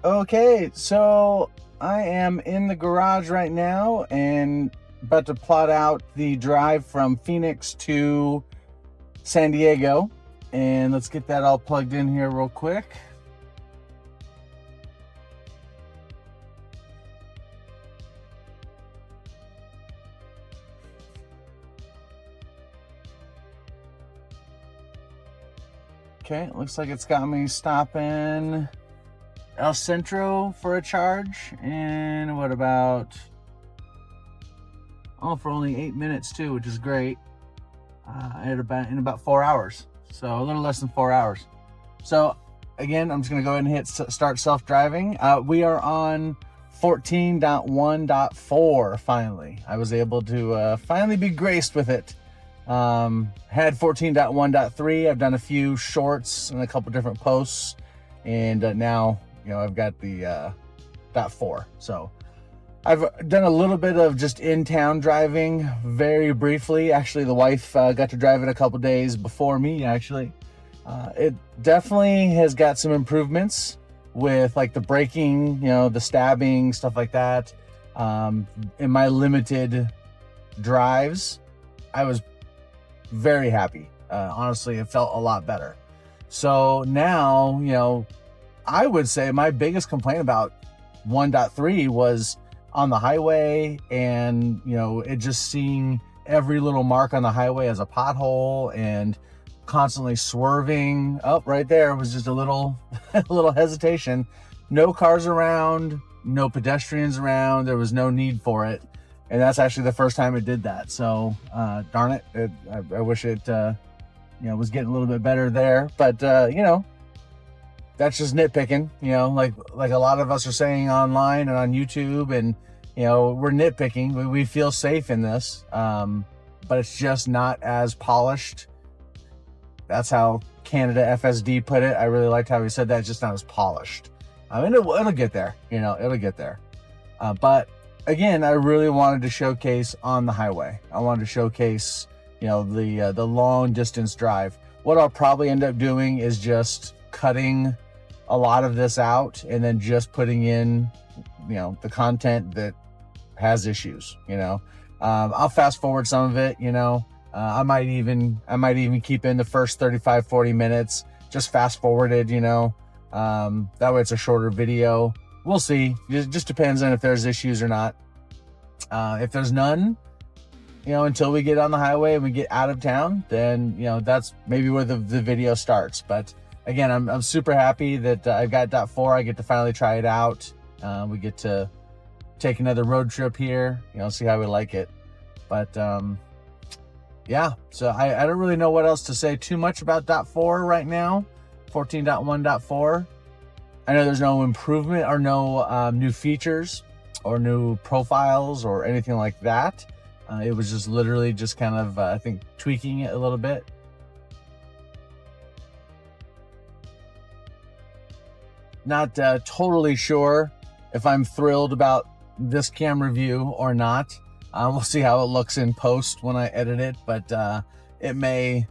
Okay, so I am in the garage right now and about to plot out the drive from Phoenix to San Diego. And let's get that all plugged in here real quick. Okay, it looks like it's got me stopping El Centro for a charge. And what about, for only 8 minutes too, which is great. In about 4 hours. So a little less than 4 hours. So again, I'm just gonna go ahead and hit start self-driving. We are on 14.1.4 finally. I was able to finally be graced with it. Had 14.1.3. I've done a few shorts and a couple different posts, and now I've got the .4. So I've done a little bit of just in-town driving very briefly. Actually, the wife got to drive it a couple days before me, actually. It definitely has got some improvements with like the braking, the stabbing, stuff like that. In my limited drives, I was very happy. Honestly, it felt a lot better. So now, I would say my biggest complaint about 1.3 was on the highway, and it just seeing every little mark on the highway as a pothole and constantly swerving. Oh, right there was just a little a little hesitation. No cars around, no pedestrians around. There was no need for it, and that's actually the first time it did that. So darn it, I wish it was getting a little bit better there, but that's just nitpicking, like a lot of us are saying online and on YouTube, and we're nitpicking. We feel safe in this, but it's just not as polished. That's how Canada FSD put it. I really liked how he said that. It's just not as polished. I mean, it'll get there, it'll get there. But again, I really wanted to showcase on the highway. I wanted to showcase, the long distance drive. What I'll probably end up doing is just cutting a lot of this out and then just putting in, the content that has issues. I'll fast forward some of it. I might even keep in the first 35-40 minutes, just fast forwarded. That way it's a shorter video. We'll see. It just depends on if there's issues or not. If there's none, until we get on the highway and we get out of town, then that's maybe where the video starts. But again, I'm super happy that I've got .4. I get to finally try it out. We get to take another road trip here, see how we like it. But yeah, so I don't really know what else to say too much about .4 right now. 14.1.4. I know there's no improvement or no new features or new profiles or anything like that. It was just literally just kind of, I think, tweaking it a little bit. Not totally sure if I'm thrilled about this camera view or not. We'll see how it looks in post when I edit it, but it may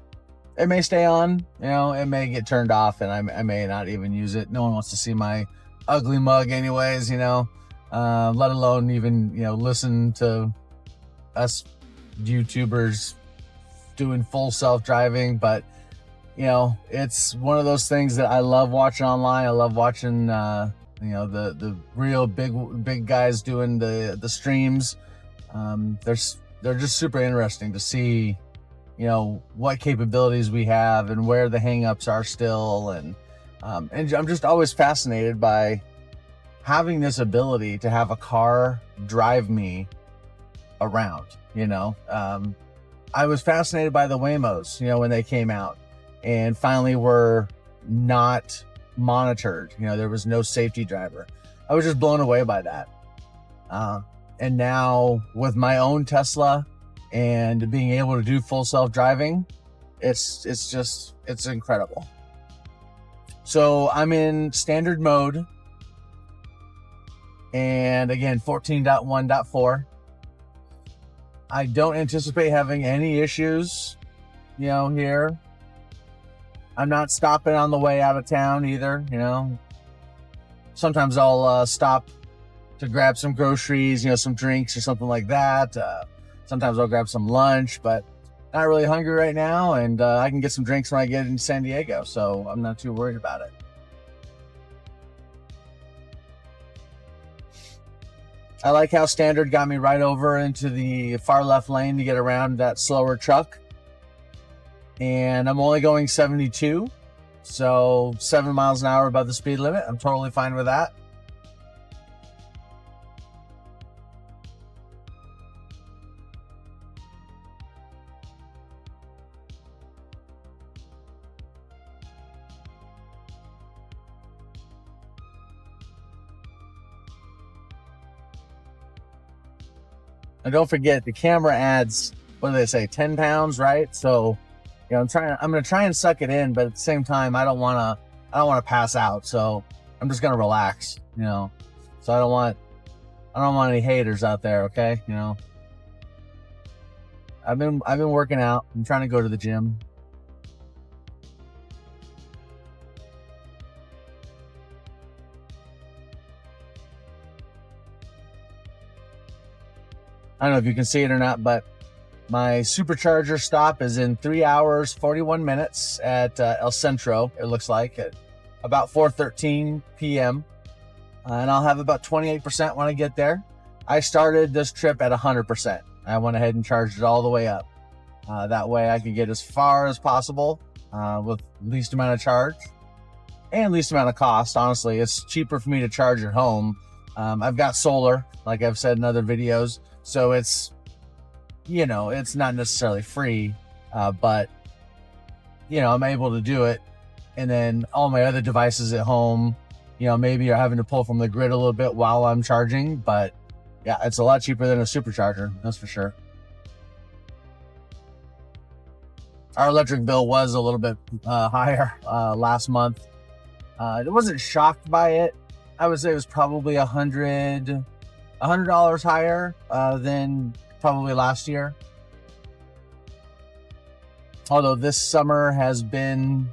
stay on. It may get turned off, and I may not even use it. No one wants to see my ugly mug, anyways. Let alone even listen to us YouTubers doing full self-driving. But it's one of those things that I love watching online. I love watching, the real big guys doing the streams. They're just super interesting to see, what capabilities we have and where the hangups are still. And I'm just always fascinated by having this ability to have a car drive me around. I was fascinated by the Waymos, when they came out and finally were not monitored. There was no safety driver. I was just blown away by that. And now with my own Tesla and being able to do full self-driving, it's incredible. So I'm in standard mode, and again, 14.1.4. I don't anticipate having any issues, here. I'm not stopping on the way out of town either, Sometimes I'll stop to grab some groceries, some drinks or something like that. Sometimes I'll grab some lunch, but not really hungry right now, and I can get some drinks when I get into San Diego, so I'm not too worried about it. I like how Standard got me right over into the far left lane to get around that slower truck. And I'm only going 72, so 7 miles an hour above the speed limit. I'm totally fine with that. And don't forget, the camera adds, what do they say, 10 pounds, right? So, I'm going to try and suck it in, but at the same time, I don't want to pass out. So I'm just going to relax, so I don't want any haters out there. Okay. I've been working out. I'm trying to go to the gym. I don't know if you can see it or not, but my supercharger stop is in 3 hours, 41 minutes at El Centro, it looks like, at about 4:13 p.m. And I'll have about 28% when I get there. I started this trip at 100%. I went ahead and charged it all the way up. That way I could get as far as possible with least amount of charge and least amount of cost. Honestly, it's cheaper for me to charge at home. I've got solar, like I've said in other videos. So it's, it's not necessarily free, but, I'm able to do it. And then all my other devices at home, maybe are having to pull from the grid a little bit while I'm charging. But yeah, it's a lot cheaper than a supercharger, that's for sure. Our electric bill was a little bit higher last month. I wasn't shocked by it. I would say it was probably $100 higher than probably last year. Although this summer has been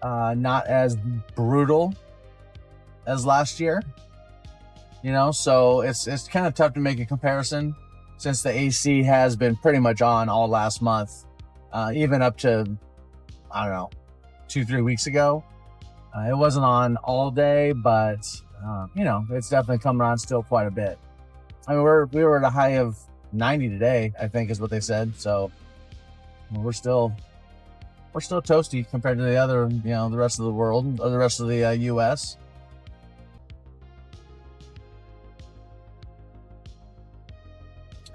not as brutal as last year, so it's kind of tough to make a comparison since the AC has been pretty much on all last month, even up to, I don't know, 2-3 weeks ago. It wasn't on all day, but it's definitely coming on still quite a bit. I mean, we were at a high of 90 today, I think is what they said. So we're still toasty compared to the other, the rest of the world or the rest of the U.S.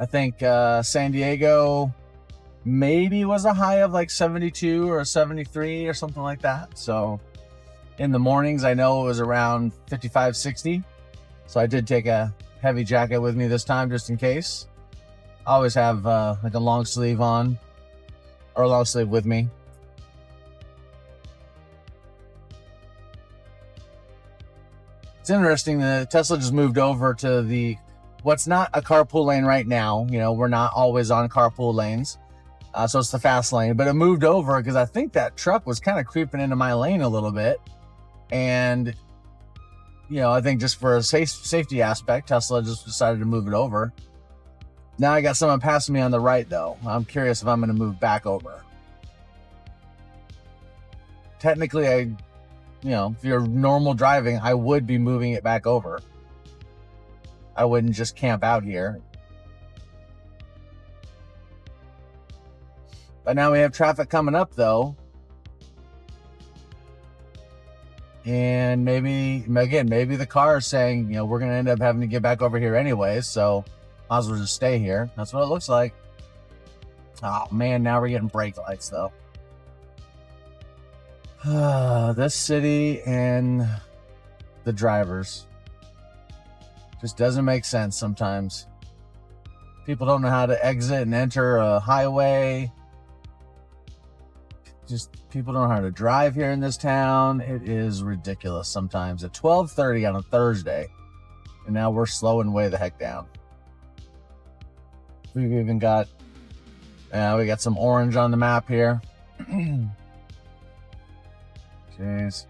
I think San Diego maybe was a high of like 72 or 73 or something like that. So in the mornings, I know it was around 55, 60. So I did take a heavy jacket with me this time just in case. I always have like a long sleeve on or a long sleeve with me. It's interesting that Tesla just moved over to what's not a carpool lane right now. We're not always on carpool lanes. So it's the fast lane, but it moved over because I think that truck was kind of creeping into my lane a little bit. And, I think just for a safety aspect, Tesla just decided to move it over. Now I got someone passing me on the right, though. I'm curious if I'm going to move back over. Technically, if you're normal driving, I would be moving it back over. I wouldn't just camp out here. But now we have traffic coming up, though. And maybe the car is saying, we're going to end up having to get back over here anyways. So might as well just stay here. That's what it looks like. Oh, man, now we're getting brake lights, though. This city and the drivers just doesn't make sense sometimes. People don't know how to exit and enter a highway. Just people don't know how to drive here in this town. It is ridiculous sometimes. At 12:30 on a Thursday, and now we're slowing way the heck down. We've even got, we got some orange on the map here. Jeez.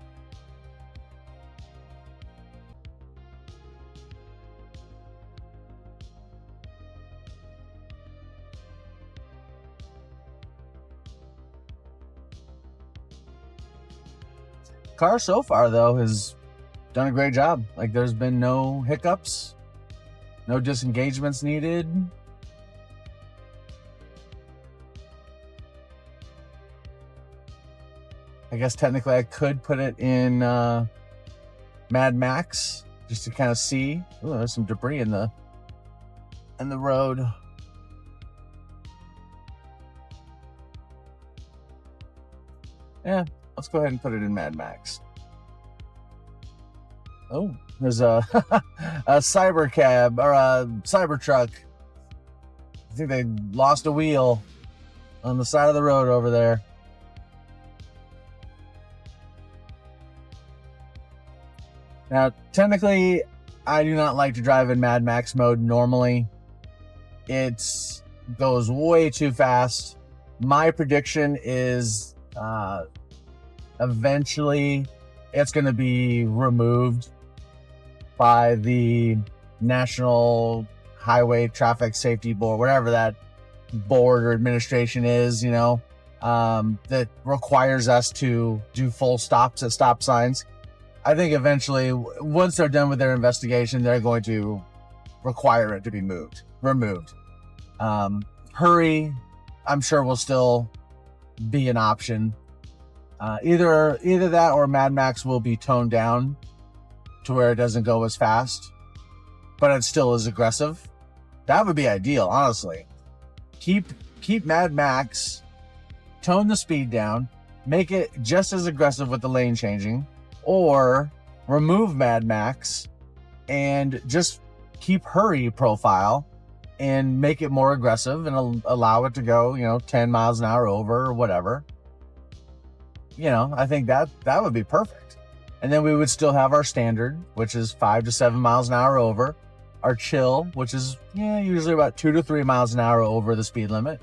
car so far, though, has done a great job. Like, there's been no hiccups, no disengagements needed. I guess technically I could put it in Mad Max just to kind of see. Ooh, there's some debris in the road. Yeah, let's go ahead and put it in Mad Max. Oh, there's a a cyber cab or a cyber truck. I think they lost a wheel on the side of the road over there. Now, technically, I do not like to drive in Mad Max mode normally. It goes way too fast. My prediction is eventually it's going to be removed by the National Highway Traffic Safety Board, whatever that board or administration is, that requires us to do full stops at stop signs. I think eventually, once they're done with their investigation, they're going to require it to be removed. Hurry, I'm sure, will still be an option. Either that or Mad Max will be toned down to where it doesn't go as fast, but it still is aggressive. That would be ideal, honestly. Keep Mad Max, tone the speed down, make it just as aggressive with the lane changing, or remove Mad Max and just keep Hurry profile and make it more aggressive and allow it to go, 10 miles an hour over or whatever. I think that would be perfect. And then we would still have our standard, which is 5 to 7 miles an hour over. Our chill, which is usually about 2 to 3 miles an hour over the speed limit.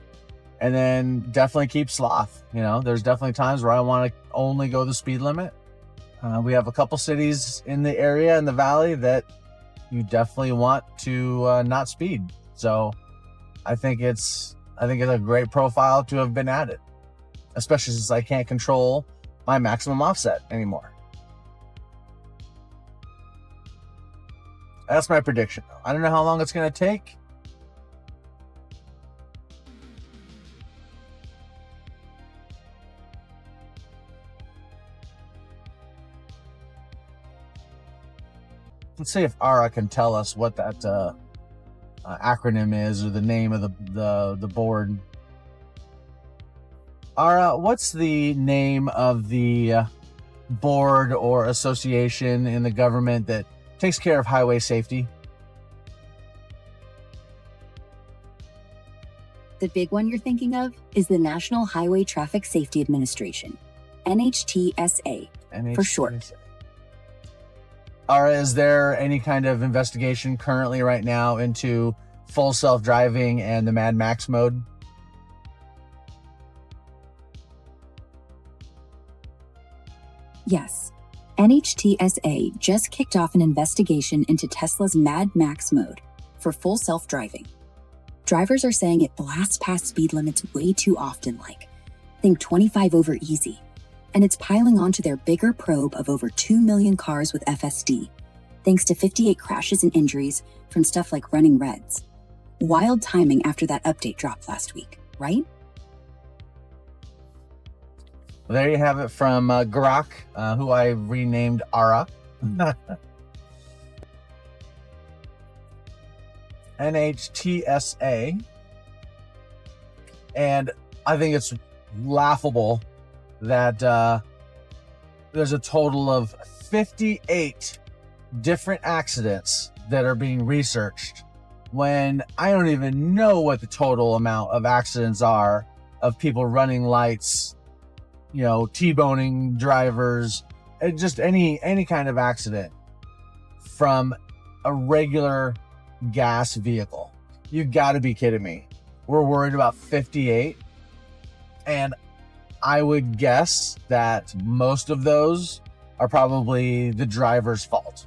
And then definitely keep sloth. There's definitely times where I want to only go the speed limit. We have a couple cities in the area, in the valley, that you definitely want to not speed. So I think it's a great profile to have been added, especially since I can't control my maximum offset anymore. That's my prediction. I don't know how long it's going to take. Let's see if Ara can tell us what that acronym is, or the name of the board. Ara, what's the name of the board or association in the government that takes care of highway safety? The big one you're thinking of is the National Highway Traffic Safety Administration, NHTSA, for short. Ara, is there any kind of investigation currently right now into full self-driving and the Mad Max mode? Yes. NHTSA just kicked off an investigation into Tesla's Mad Max mode for full self-driving. Drivers are saying it blasts past speed limits way too often, think 25 over easy, and it's piling onto their bigger probe of over 2 million cars with FSD, thanks to 58 crashes and injuries from stuff like running reds. Wild timing after that update dropped last week, right? Well, there you have it from Grok, who I renamed Ara. NHTSA. And I think it's laughable that there's a total of 58 different accidents that are being researched, when I don't even know what the total amount of accidents are of people running lights, T-boning drivers, and just any kind of accident from a regular gas vehicle. You got to be kidding me. We're worried about 58, and I would guess that most of those are probably the driver's fault.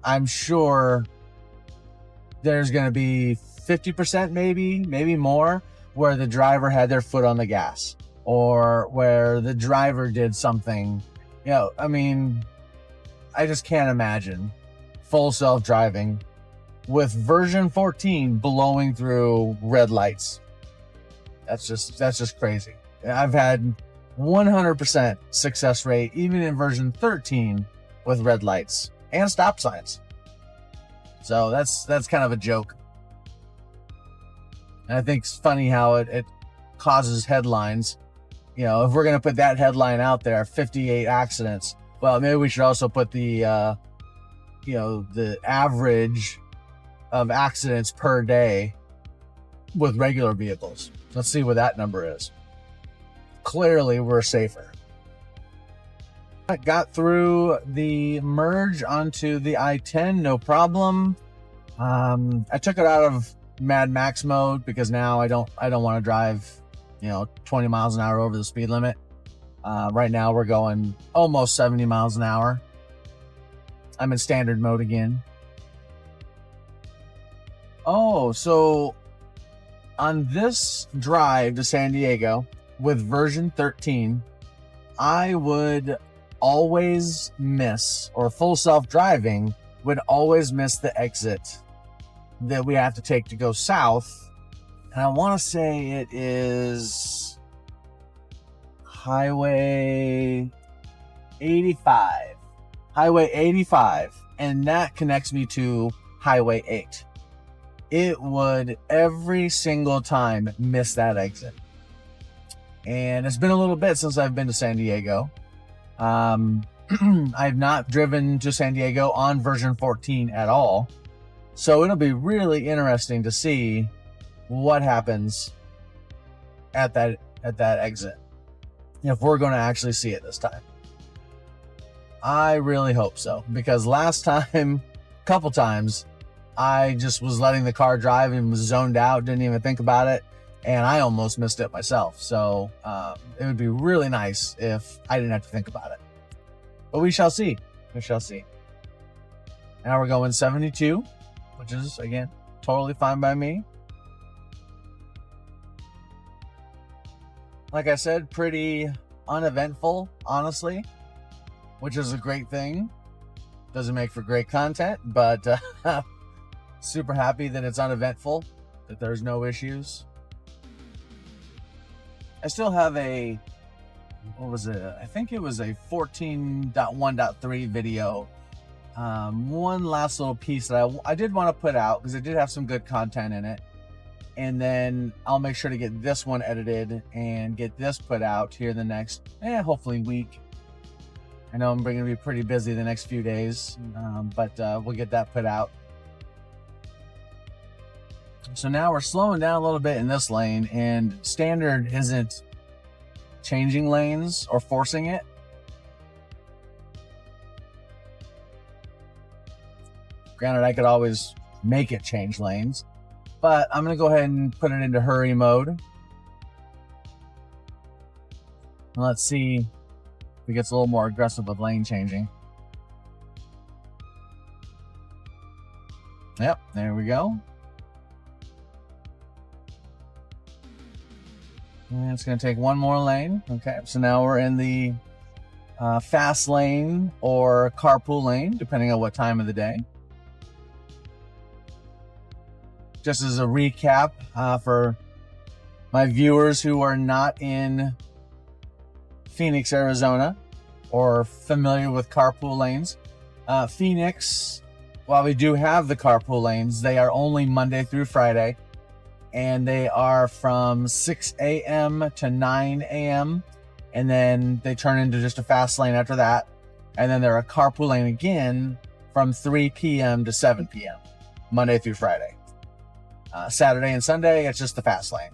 I'm sure there's going to be 50%, maybe more, where the driver had their foot on the gas, or where the driver did something I mean, I just can't imagine full self-driving with version 14 blowing through red lights. That's just crazy. I've had 100% success rate even in version 13 with red lights and stop signs. So that's kind of a joke. And I think it's funny how it causes headlines. If we're going to put that headline out there, 58 accidents, well, maybe we should also put the average of accidents per day with regular vehicles. Let's see what that number is. Clearly, we're safer. I got through the merge onto the I-10, no problem. I took it out of Mad Max mode because now I don't want to drive 20 miles an hour over the speed limit. Right now we're going almost 70 miles an hour. I'm in standard mode again. Oh, so on this drive to San Diego with version 13, I would always miss, or full self-driving would always miss the exit that we have to take to go south. And I want to say it is Highway 85. Highway 85. And that connects me to Highway 8. It would every single time miss that exit. And it's been a little bit since I've been to San Diego. I've not driven to San Diego on version 14 at all. So it'll be really interesting to see what happens at that exit, if we're going to actually see it this time. I really hope so, because last time, a couple times, I just was letting the car drive and was zoned out, didn't even think about it, and I almost missed it myself. So it would be really nice if I didn't have to think about it. But we shall see. We shall see. Now we're going 72, which is, again, totally fine by me. Like I said, pretty uneventful, honestly, which is a great thing. Doesn't make for great content, but super happy that it's uneventful, that there's no issues. I still have a, what was it? I think it was a 14.1.3 video. One last little piece that I did want to put out because it did have some good content in it. And then I'll make sure to get this one edited and get this put out here the next, hopefully week. I know I'm going to be pretty busy the next few days, but we'll get that put out. So now we're slowing down a little bit in this lane, and standard isn't changing lanes or forcing it. Granted, I could always make it change lanes, but I'm going to go ahead and put it into hurry mode. And let's see if it gets a little more aggressive with lane changing. Yep, there we go. And it's going to take one more lane. Okay, so now we're in the fast lane or carpool lane, depending on what time of the day. Just as a recap for my viewers who are not in Phoenix, Arizona, or familiar with carpool lanes. Phoenix, while we do have the carpool lanes, they are only Monday through Friday, and they are from 6 a.m. to 9 a.m. and then they turn into just a fast lane after that, and then they're a carpool lane again from 3 p.m. to 7 p.m. Monday through Friday. Saturday and Sunday, it's just the fast lane.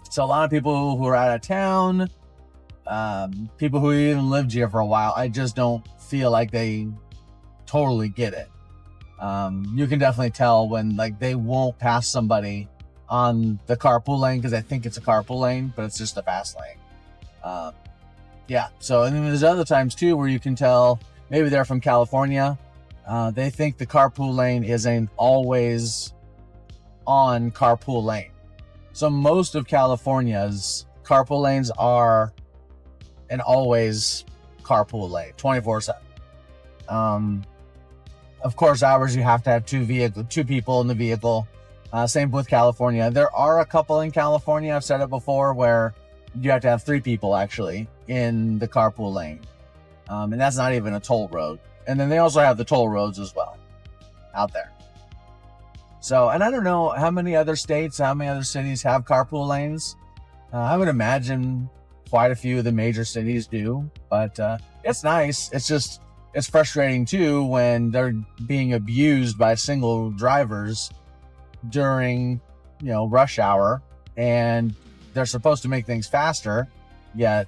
So a lot of people who are out of town, people who even lived here for a while, I just don't feel like they totally get it. You can definitely tell when they won't pass somebody on the carpool lane because I think it's a carpool lane, but it's just a fast lane. Yeah. So, and then there's other times too where you can tell maybe they're from California. They think the carpool lane isn't always on carpool lane. So most of California's carpool lanes are an always carpool lane 24/7. Of course, hours you have to have two people in the vehicle. Same with California. There are a couple in California, I've said it before, where you have to have 3 people actually in the carpool lane. And that's not even a toll road. And then they also have the toll roads as well out there. So, and I don't know how many other states, how many other cities have carpool lanes. I would imagine quite a few of the major cities do, but it's nice. It's frustrating too when they're being abused by single drivers during, rush hour, and they're supposed to make things faster, yet,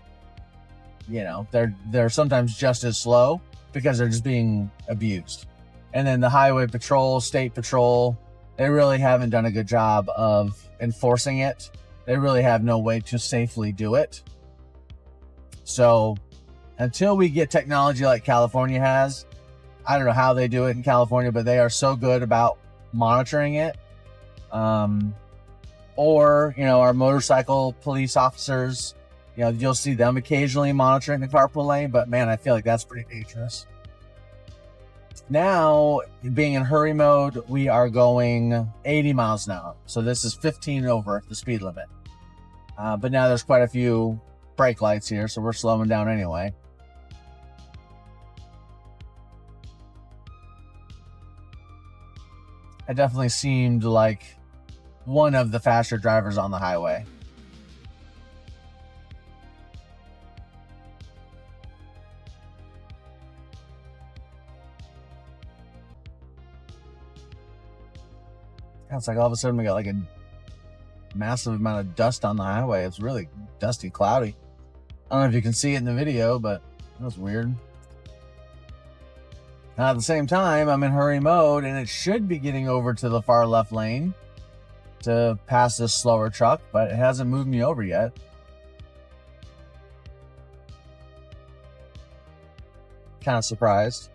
they're sometimes just as slow because they're just being abused. And then the highway patrol, state patrol, they really haven't done a good job of enforcing it. They really have no way to safely do it. So until we get technology like California has, I don't know how they do it in California, but they are so good about monitoring it. Or, our motorcycle police officers, you'll see them occasionally monitoring the carpool lane, but man, I feel like that's pretty dangerous. Now, being in hurry mode, we are going 80 miles an hour. So this is 15 over the speed limit. But now there's quite a few brake lights here, so we're slowing down anyway. I definitely seemed like one of the faster drivers on the highway. It's like all of a sudden we got like a massive amount of dust on the highway. It's really dusty, cloudy. I don't know if you can see it in the video, but that was weird. Now, at the same time, I'm in hurry mode, and it should be getting over to the far left lane to pass this slower truck, but it hasn't moved me over yet. Kind of surprised.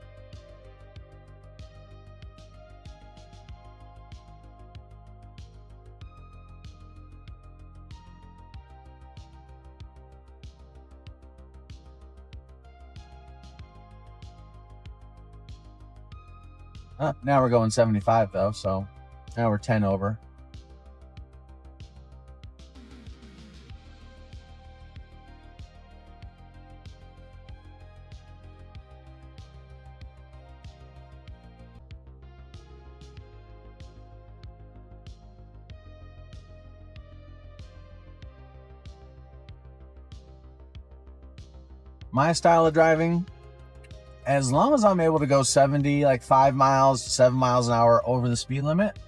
Now we're going 75 though, so now we're 10 over. My style of driving, as long as I'm able to go 70, like 5 miles, 7 miles an hour over the speed limit,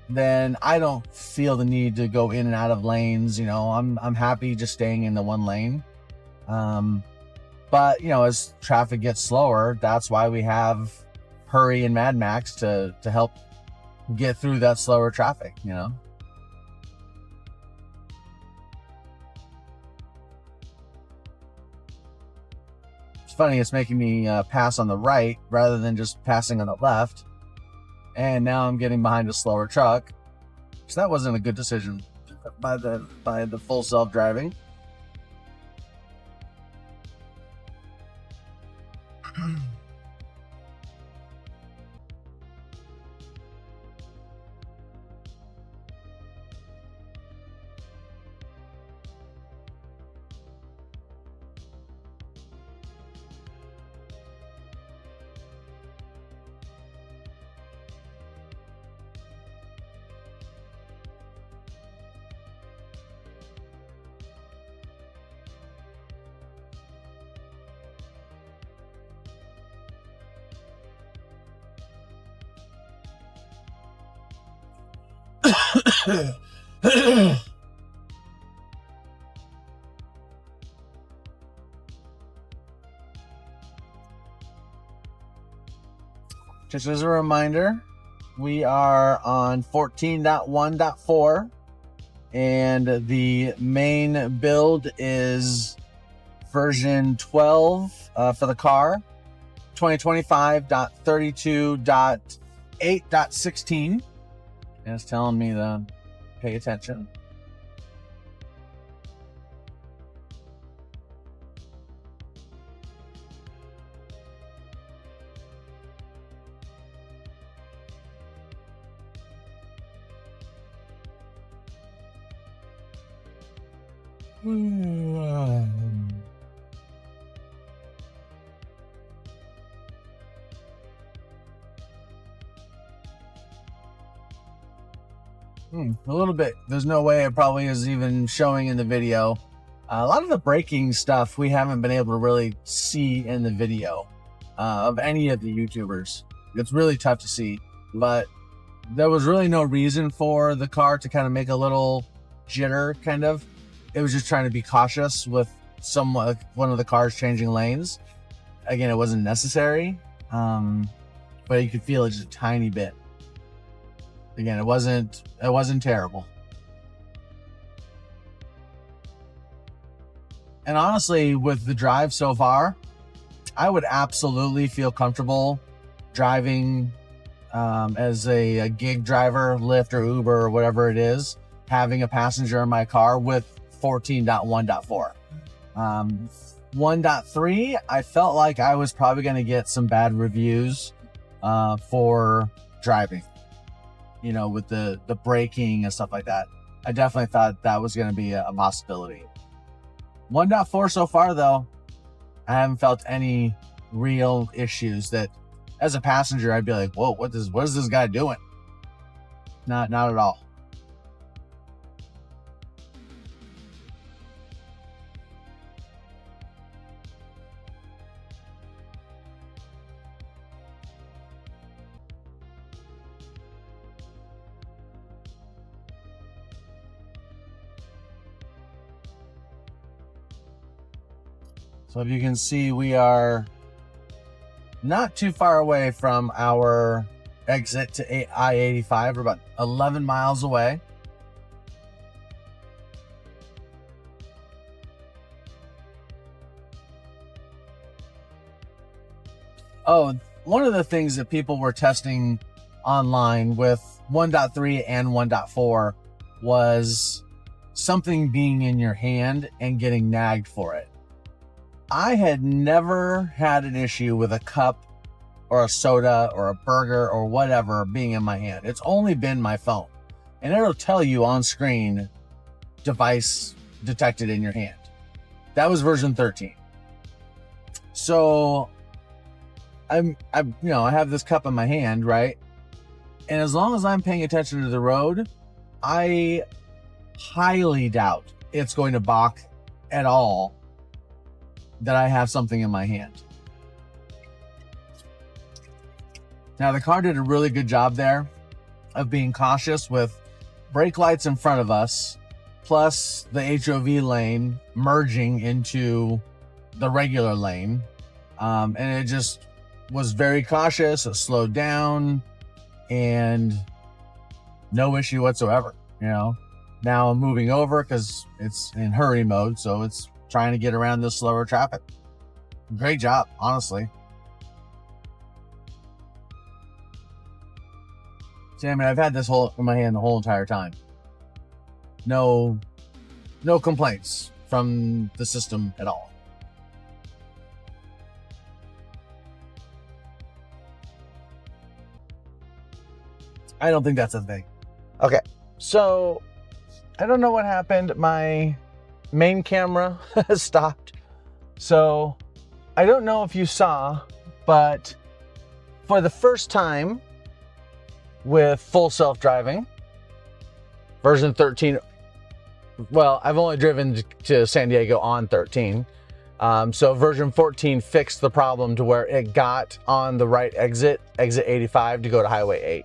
then I don't feel the need to go in and out of lanes. I'm happy just staying in the one lane. But as traffic gets slower, that's why we have Hurry and Mad Max to help get through that slower traffic, Funny, it's making me pass on the right rather than just passing on the left, and now I'm getting behind a slower truck, so that wasn't a good decision by the full self-driving. Just as a reminder, we are on 14.1.4, and the main build is version 12 for the car, 2025.32.8.16, and it's telling me to pay attention. A little bit. There's no way it probably is even showing in the video. A lot of the braking stuff we haven't been able to really see in the video of any of the YouTubers. It's really tough to see, but there was really no reason for the car to kind of make a little jitter, kind of. It was just trying to be cautious with one of the cars changing lanes. Again, it wasn't necessary, but you could feel it just a tiny bit. Again, it wasn't terrible. And honestly, with the drive so far, I would absolutely feel comfortable driving as a gig driver, Lyft or Uber or whatever it is, having a passenger in my car with 14.1.4. 1.3, I felt like I was probably going to get some bad reviews for driving, you know, with the braking and stuff like that. I definitely thought that was going to be a possibility. 1.4 so far, though, I haven't felt any real issues that as a passenger I'd be like, whoa, what is this guy doing? Not at all. So if you can see, we are not too far away from our exit to I-85. We're about 11 miles away. Oh, one of the things that people were testing online with 1.3 and 1.4 was something being in your hand and getting nagged for it. I had never had an issue with a cup or a soda or a burger or whatever being in my hand. It's only been my phone. And it'll tell you on screen, device detected in your hand. That was version 13. So I have this cup in my hand, right? And as long as I'm paying attention to the road, I highly doubt it's going to balk at all that I have something in my hand. Now, the car did a really good job there of being cautious with brake lights in front of us, plus the HOV lane merging into the regular lane. And it just was very cautious. It slowed down and no issue whatsoever, you know. Now I'm moving over because it's in hurry mode, so it's trying to get around this slower traffic. Great job, honestly. See, I mean, I've had this whole in my hand the whole entire time. No complaints from the system at all. I don't think that's a thing. Okay, so I don't know what happened. My main camera stopped. So I don't know if you saw, but for the first time with full self-driving, version 13, well, I've only driven to San Diego on 13. So version 14 fixed the problem to where it got on the right exit 85 to go to Highway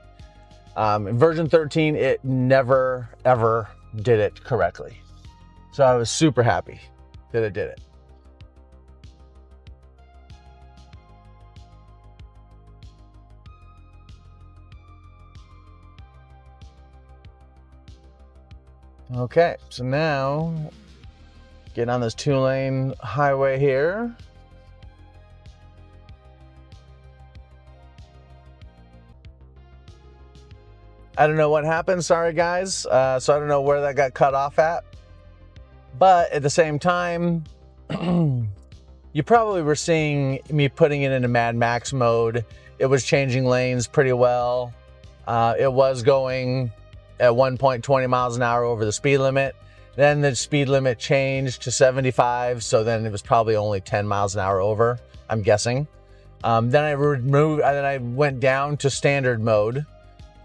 8. In version 13, it never, ever did it correctly. So I was super happy that it did it. Okay, so now get on this 2-lane highway here. I don't know what happened, sorry guys. So I don't know where that got cut off at. But at the same time, you probably were seeing me putting it into Mad Max mode. It was changing lanes pretty well. It was going at one point 20 miles an hour over the speed limit. Then the speed limit changed to 75, so then it was probably only 10 miles an hour over, I'm guessing. Then I went down to standard mode.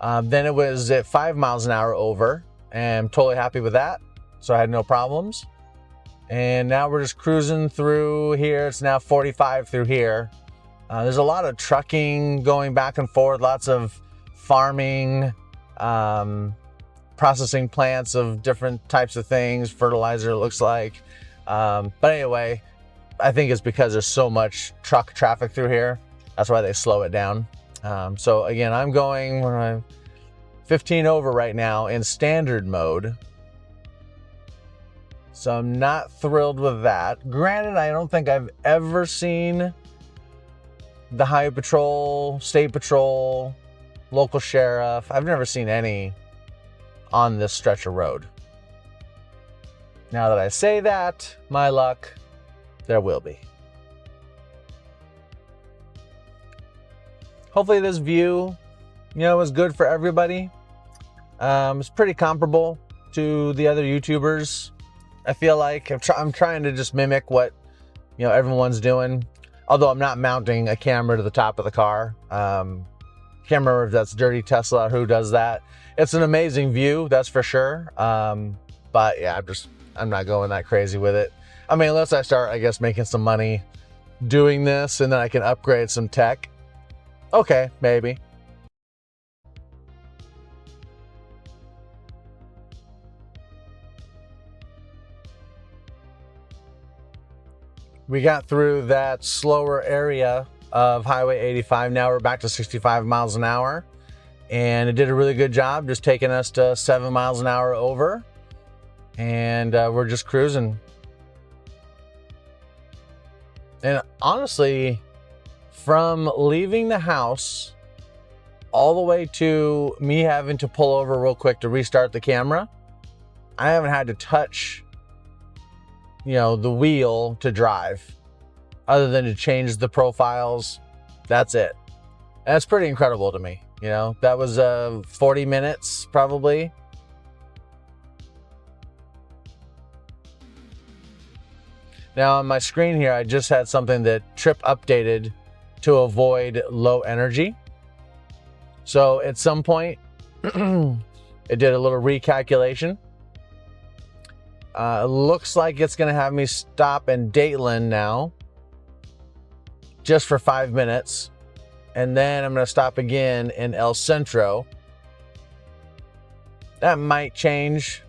Then it was at 5 miles an hour over, and I'm totally happy with that. So I had no problems. And now we're just cruising through here. It's now 45 through here. There's a lot of trucking going back and forth, lots of farming, processing plants of different types of things, fertilizer it looks like. But anyway, I think it's because there's so much truck traffic through here. That's why they slow it down. So again, I'm going 15 over right now in standard mode. So I'm not thrilled with that. Granted, I don't think I've ever seen the Highway Patrol, State Patrol, local sheriff. I've never seen any on this stretch of road. Now that I say that, my luck, there will be. Hopefully this view, is good for everybody. It's pretty comparable to the other YouTubers. I feel like I'm trying to just mimic what, everyone's doing. Although I'm not mounting a camera to the top of the car. Can't remember if that's Dirty Tesla or who does that. It's an amazing view, that's for sure. But yeah, I'm not going that crazy with it. I mean, unless I start, I guess, making some money doing this and then I can upgrade some tech. Okay, maybe. We got through that slower area of Highway 85. Now we're back to 65 miles an hour. And it did a really good job just taking us to 7 miles an hour over. And we're just cruising. And honestly, from leaving the house all the way to me having to pull over real quick to restart the camera, I haven't had to touch the wheel to drive other than to change the profiles. That's it. And that's pretty incredible to me. That was 40 minutes probably. Now on my screen here, I just had something that Trip updated to avoid low energy. So at some point, it did a little recalculation. Looks like it's going to have me stop in Dateland now, just for 5 minutes. And then I'm going to stop again in El Centro. That might change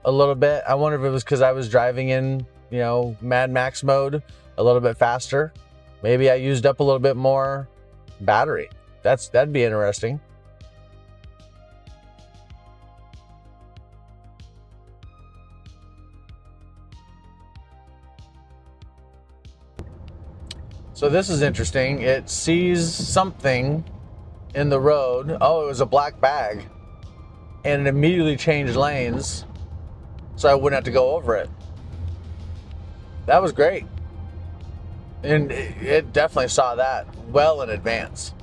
a little bit. I wonder if it was because I was driving in, Mad Max mode a little bit faster. Maybe I used up a little bit more battery. That'd be interesting. So this is interesting. It sees something in the road. Oh, it was a black bag. And it immediately changed lanes so I wouldn't have to go over it. That was great. And it definitely saw that well in advance.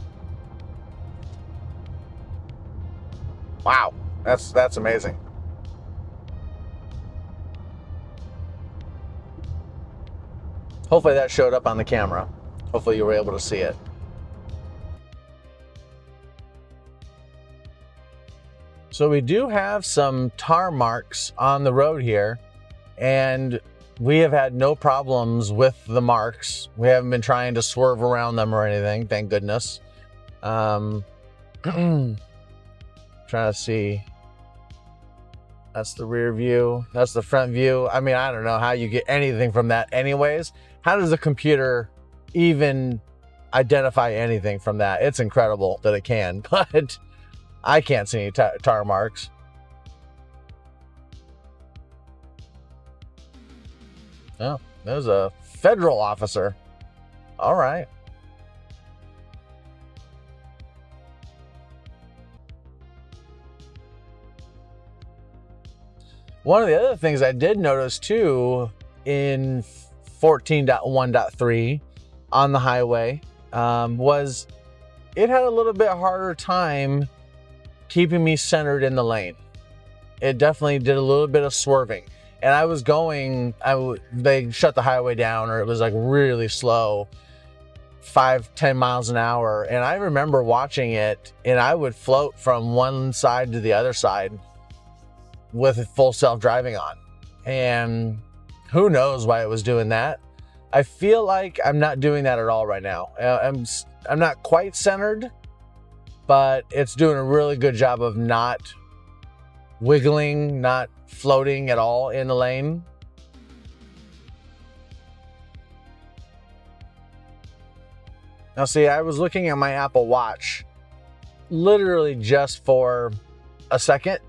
Wow, that's amazing. Hopefully that showed up on the camera. Hopefully you were able to see it. So we do have some tar marks on the road here, and we have had no problems with the marks. We haven't been trying to swerve around them or anything, thank goodness. Trying to see. That's the rear view. That's the front view. I mean, I don't know how you get anything from that anyways. How does the computer even identify anything from that? It's incredible that it can, but I can't see any tar marks. Oh, there's a federal officer. All right. One of the other things I did notice too in 14.1.3 on the highway was it had a little bit harder time keeping me centered in the lane. It definitely did a little bit of swerving. and I was going, they shut the highway down, or it was like really slow, 5-10 miles an hour. And I remember watching it, and I would float from one side to the other side with full self-driving on. And who knows why it was doing that. I feel like I'm not doing that at all right now. I'm not quite centered, but it's doing a really good job of not wiggling, not floating at all in the lane. Now see, I was looking at my Apple Watch literally just for a second,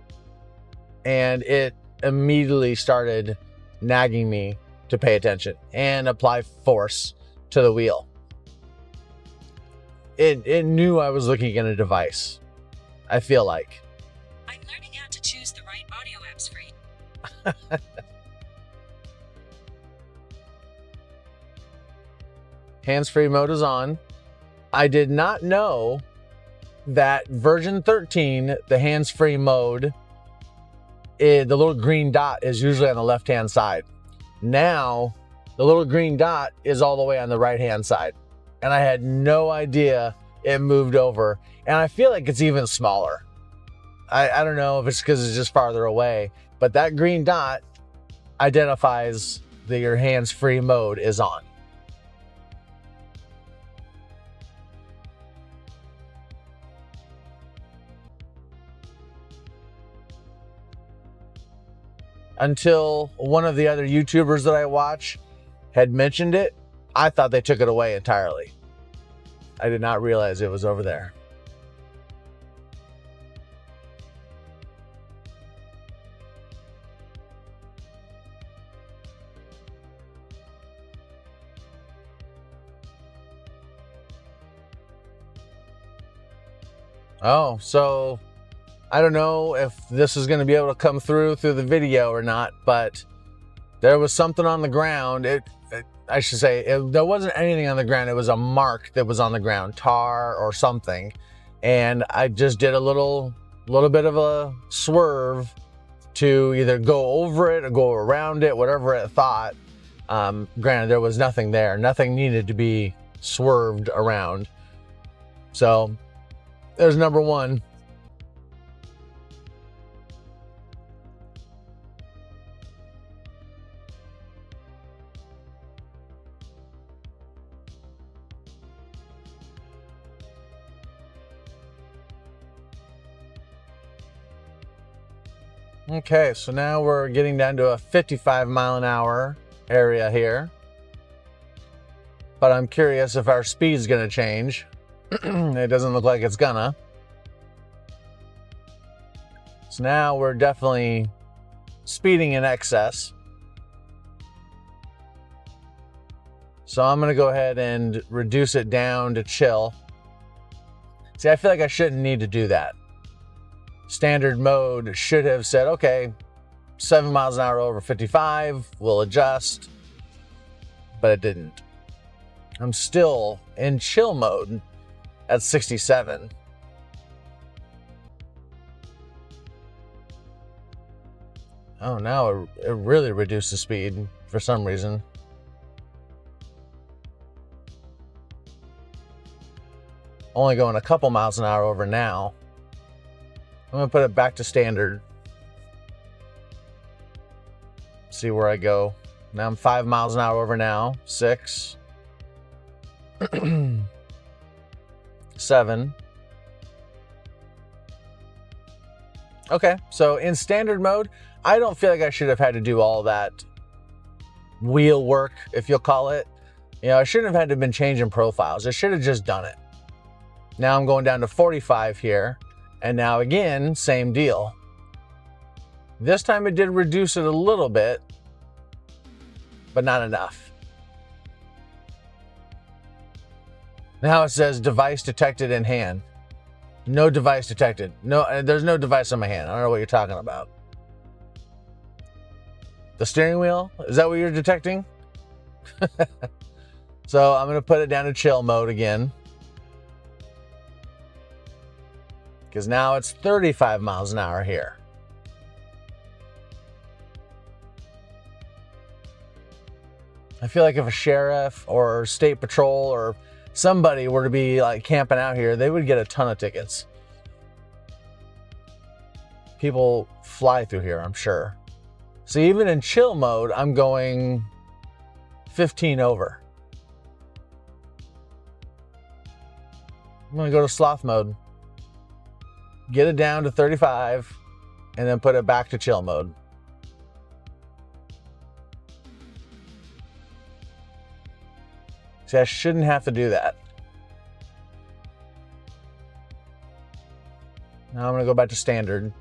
and it immediately started nagging me to pay attention and apply force to the wheel. It knew I was looking at a device, I feel like. I'm learning how to choose the right audio apps for you. Hands-free mode is on. I did not know that version 13, the hands-free mode, the little green dot is usually on the left-hand side. Now, the little green dot is all the way on the right-hand side. And I had no idea it moved over. And I feel like it's even smaller. I don't know if it's because it's just farther away, but that green dot identifies that your hands-free mode is on. Until one of the other YouTubers that I watch had mentioned it, I thought they took it away entirely. I did not realize it was over there. Oh, so I don't know if this is going to be able to come through the video or not, but there was something on the ground. I should say, there wasn't anything on the ground. It was a mark that was on the ground, tar or something. And I just did a little bit of a swerve to either go over it or go around it, whatever it thought. Granted, there was nothing there. Nothing needed to be swerved around. So there's number one. Okay, so now we're getting down to a 55 mile an hour area here. But I'm curious if our speed's gonna change. It doesn't look like it's gonna. So now we're definitely speeding in excess. So I'm gonna go ahead and reduce it down to chill. See, I feel like I shouldn't need to do that. Standard mode should have said, okay, 7 miles an hour over 55, we'll adjust, but it didn't. I'm still in chill mode at 67. Oh, now it really reduced the speed for some reason. Only going a couple miles an hour over now. I'm gonna put it back to standard. See where I go. Now I'm 5 miles an hour over now. 6. 7. Okay, so in standard mode, I don't feel like I should have had to do all that wheel work, if you'll call it. You know, I shouldn't have had to have been changing profiles. I should have just done it. Now I'm going down to 45 here. And now again, same deal. This time it did reduce it a little bit, but not enough. Now it says device detected in hand. No device detected. No, there's no device on my hand. I don't know what you're talking about. The steering wheel? Is that what you're detecting? So I'm going to put it down to chill mode again. Because now it's 35 miles an hour here. I feel like if a sheriff or state patrol or somebody were to be like camping out here, they would get a ton of tickets. People fly through here, I'm sure. So even in chill mode, I'm going 15 over. I'm gonna go to sloth mode, get it down to 35, and then put it back to chill mode. See, I shouldn't have to do that. Now I'm gonna go back to standard.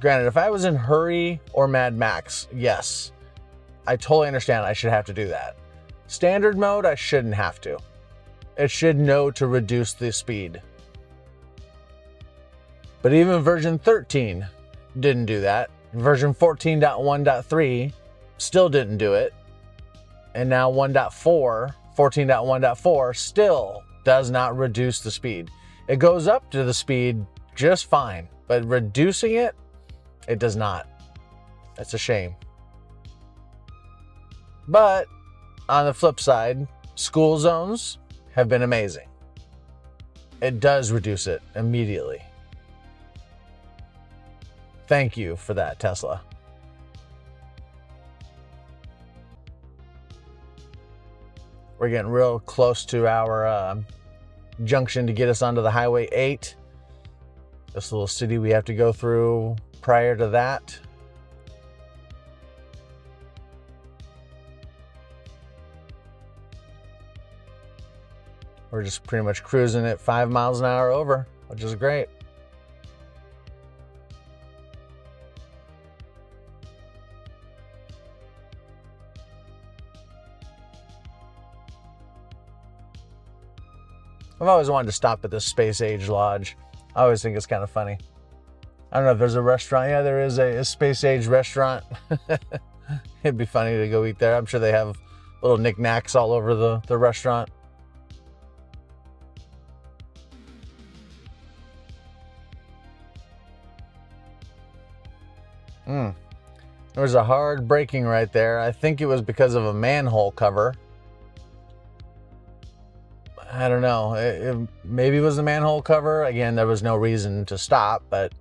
Granted, if I was in Hurry or Mad Max, yes, I totally understand I should have to do that. Standard mode, I shouldn't have to. It should know to reduce the speed. But even version 13 didn't do that. Version 14.1.3 still didn't do it. And now 1.4, 14.1.4 still does not reduce the speed. It goes up to the speed just fine, but reducing it, it does not. That's a shame. But on the flip side, school zones have been amazing. It does reduce it immediately. Thank you for that, Tesla. We're getting real close to our junction to get us onto the Highway 8. This little city we have to go through prior to that. We're just pretty much cruising at 5 miles an hour over, which is great. I've always wanted to stop at this Space Age Lodge. I always think it's kind of funny. I don't know if there's a restaurant. Yeah, there is a Space Age restaurant. It'd be funny to go eat there. I'm sure they have little knickknacks all over the restaurant. There was a hard braking right there. I think it was because of a manhole cover. I don't know. It maybe it was the manhole cover. Again, there was no reason to stop, but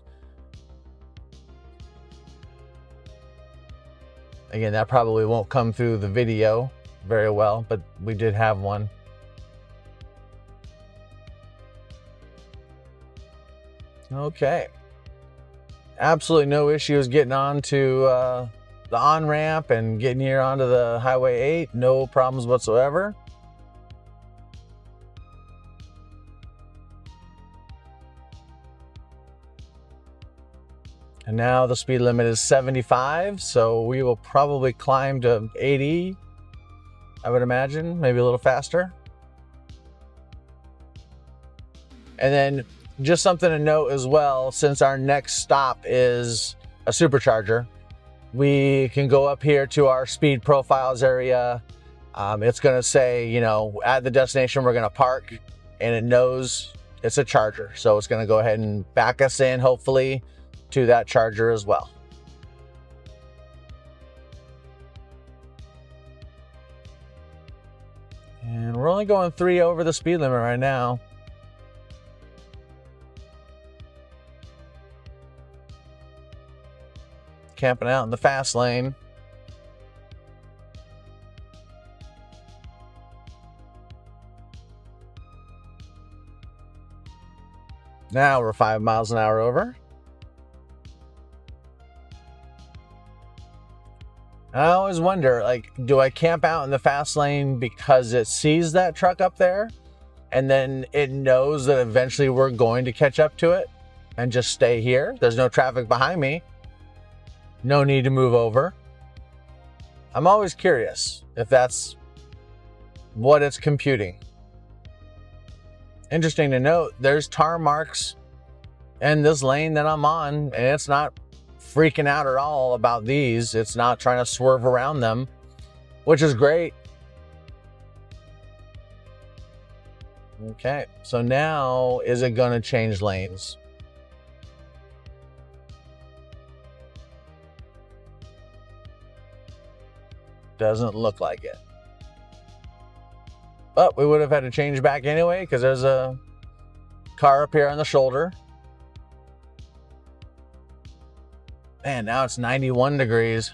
again, that probably won't come through the video very well, but we did have one. Okay. Absolutely no issues getting onto the on-ramp and getting here onto the Highway 8. No problems whatsoever. And now the speed limit is 75, so we will probably climb to 80, I would imagine, maybe a little faster. And then just something to note as well, since our next stop is a supercharger, we can go up here to our speed profiles area. It's gonna say, you know, at the destination we're gonna park, and it knows it's a charger. So it's gonna go ahead and back us in, hopefully, to that charger as well. And we're only going 3 over the speed limit right now. Camping out in the fast lane. Now we're 5 miles an hour over. I always wonder, like, do I camp out in the fast lane because it sees that truck up there and then it knows that eventually we're going to catch up to it and just stay here? There's no traffic behind me. No need to move over. I'm always curious if that's what it's computing. Interesting to note, there's tar marks in this lane that I'm on, and it's not freaking out at all about these. It's not trying to swerve around them, which is great. Okay, so now is it going to change lanes? Doesn't look like it. But we would have had to change back anyway because there's a car up here on the shoulder. Man, now it's 91 degrees.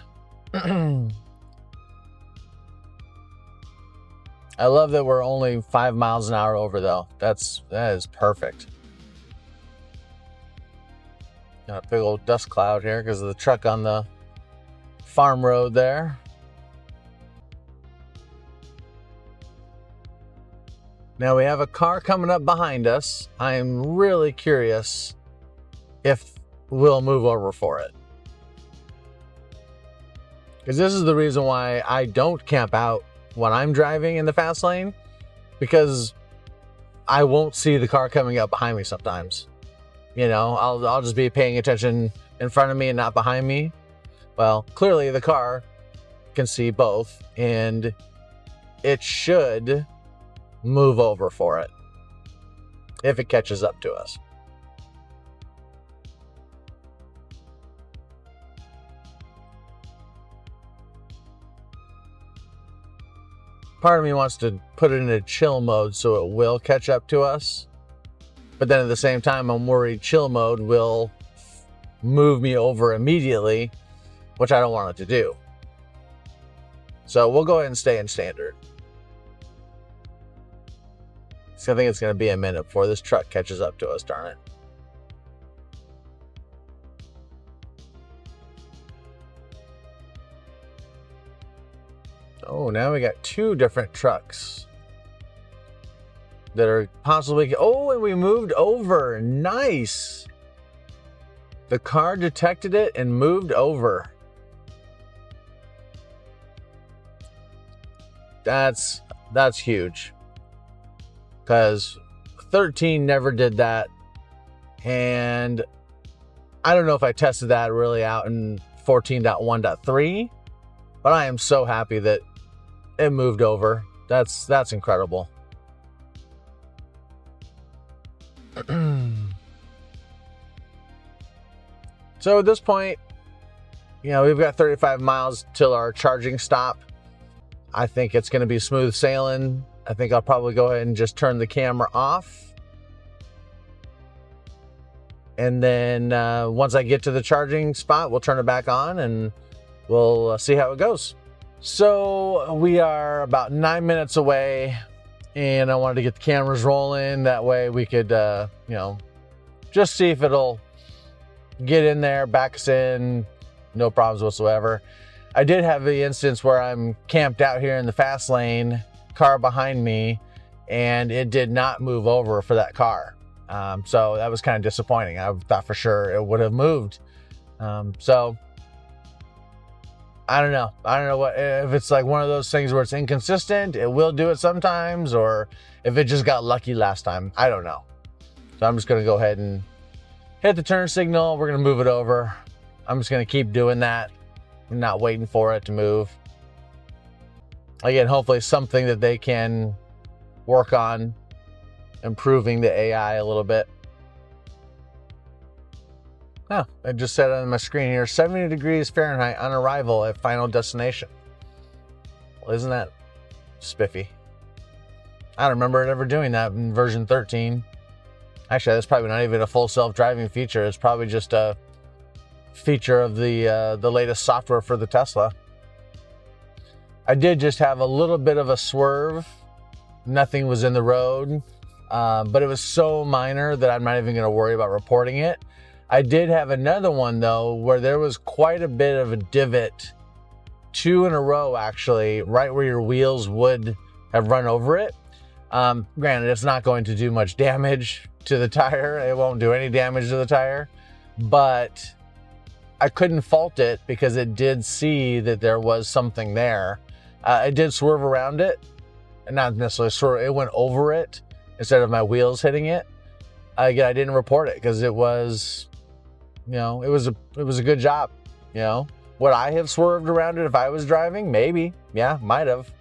I love that we're only 5 miles an hour over though. That is perfect. Got a big old dust cloud here because of the truck on the farm road there. Now we have a car coming up behind us. I'm really curious if we'll move over for it. Because this is the reason why I don't camp out when I'm driving in the fast lane, because I won't see the car coming up behind me sometimes. You know, I'll just be paying attention in front of me and not behind me. Well, clearly the car can see both, and it should move over for it if it catches up to us. Part of me wants to put it in a chill mode so it will catch up to us. But then at the same time, I'm worried chill mode will move me over immediately, which I don't want it to do. So we'll go ahead and stay in standard. So I think it's going to be a minute before this truck catches up to us, darn it. Oh, now we got 2 different trucks that are possibly... Oh, and we moved over. Nice. The car detected it and moved over. That's huge. Because 13 never did that. And I don't know if I tested that really out in 14.1.3. But I am so happy that it moved over. That's incredible. So at this point, you know, we've got 35 miles till our charging stop. I think it's going to be smooth sailing. I think I'll probably go ahead and just turn the camera off. And then once I get to the charging spot, we'll turn it back on and we'll see how it goes. So we are about 9 minutes away, and I wanted to get the cameras rolling. That way we could, you know, just see if it'll get in there, back us in, no problems whatsoever. I did have the instance where I'm camped out here in the fast lane, car behind me, and it did not move over for that car. So that was kind of disappointing. I thought for sure it would have moved. So I don't know. I don't know what, if it's like one of those things where it's inconsistent, it will do it sometimes, or if it just got lucky last time. I don't know. So I'm just going to go ahead and hit the turn signal. We're going to move it over. I'm just going to keep doing that. I'm not waiting for it to move. Again, hopefully something that they can work on improving the AI a little bit. Oh, I just said on my screen here, 70 degrees Fahrenheit on arrival at final destination. Well, isn't that spiffy? I don't remember it ever doing that in version 13. Actually, that's probably not even a full self-driving feature. It's probably just a feature of the latest software for the Tesla. I did just have a little bit of a swerve. Nothing was in the road, but it was so minor that I'm not even going to worry about reporting it. I did have another one though, where there was quite a bit of a divot, 2 in a row actually, right where your wheels would have run over it. Granted, it's not going to do much damage to the tire. It won't do any damage to the tire, but I couldn't fault it because it did see that there was something there. It did swerve around it, and not necessarily swerve, it went over it instead of my wheels hitting it. Again, I didn't report it because it was, you know, it was a good job. You know, would I have swerved around it if I was driving? Maybe, yeah, might have.